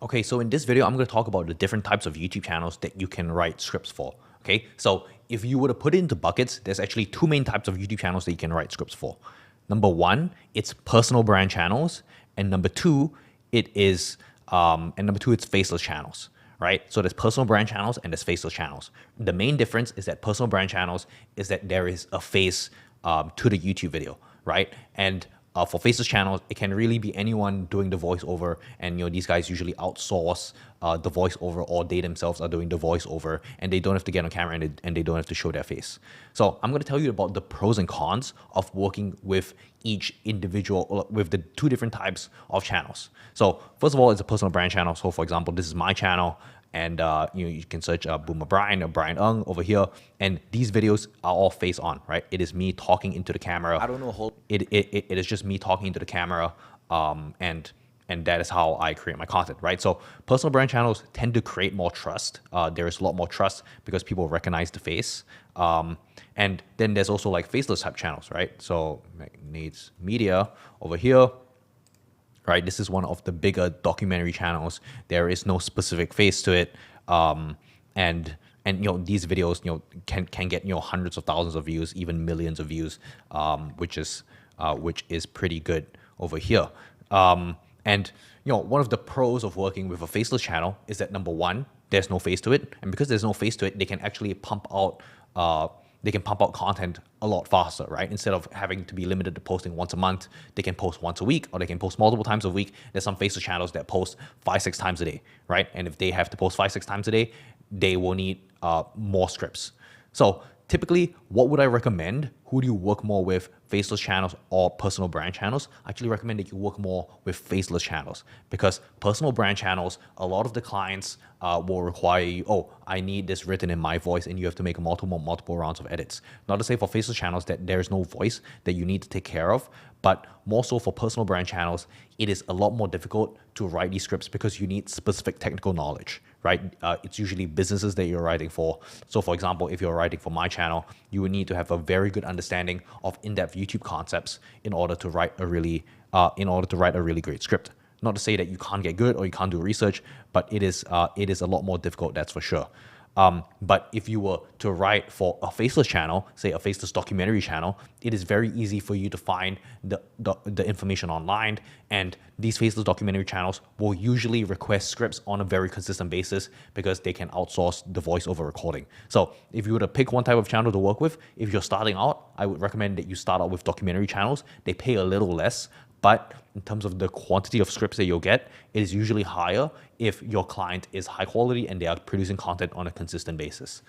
Okay, so in this video, I'm going to talk about the different types of YouTube channels that you can write scripts for. Okay, so if you were to put it into buckets, there's actually two main types of YouTube channels that you can write scripts for. Number one, it's personal brand channels, and number two, it's faceless channels. Right, so there's personal brand channels and there's faceless channels. The main difference is that personal brand channels is that there is a face to the YouTube video, right? And for faceless channels, it can really be anyone doing the voiceover, and these guys usually outsource the voiceover, or they themselves are doing the voiceover, and they don't have to get on camera and they don't have to show their face. So I'm going to tell you about the pros and cons of working with each individual, with the two different types of channels. So first of all, it's a personal brand channel. So for example, this is my channel. And you can search Boomer Brian or Brian Ung over here, and these videos are all face on, right? It is me talking into the camera. I don't know. It is just me talking into the camera, and that is how I create my content, right? So personal brand channels tend to create more trust. There is a lot more trust because people recognize the face. And then there's also like faceless type channels, right? So Nate's Media over here. Right, this is one of the bigger documentary channels. There is no specific face to it, and these videos can get hundreds of thousands of views, even millions of views, which is pretty good over here. And one of the pros of working with a faceless channel is that number one, there's no face to it, and because there's no face to it, they can actually pump out content a lot faster, right? Instead of having to be limited to posting once a month, they can post once a week, or they can post multiple times a week. There's some faceless channels that post 5-6 times a day, right? And if they have to post 5-6 times a day, they will need more scripts. So typically, what would I recommend? Who do you work more with, faceless channels or personal brand channels? I actually recommend that you work more with faceless channels, because personal brand channels, a lot of the clients will require you, oh, I need this written in my voice, and you have to make multiple rounds of edits. Not to say for faceless channels that there's no voice that you need to take care of, but more so for personal brand channels, it is a lot more difficult to write these scripts because you need specific technical knowledge, right? It's usually businesses that you're writing for. So for example, if you're writing for my channel, you would need to have a very good understanding of in-depth YouTube concepts in order to write a really great script. Not to say that you can't get good or you can't do research, but it is a lot more difficult, that's for sure. But if you were to write for a faceless channel, say a faceless documentary channel, it is very easy for you to find the information online, and these faceless documentary channels will usually request scripts on a very consistent basis because they can outsource the voiceover recording. So if you were to pick one type of channel to work with, if you're starting out, I would recommend that you start out with documentary channels. They pay a little less, but in terms of the quantity of scripts that you'll get, it is usually higher if your client is high quality and they are producing content on a consistent basis.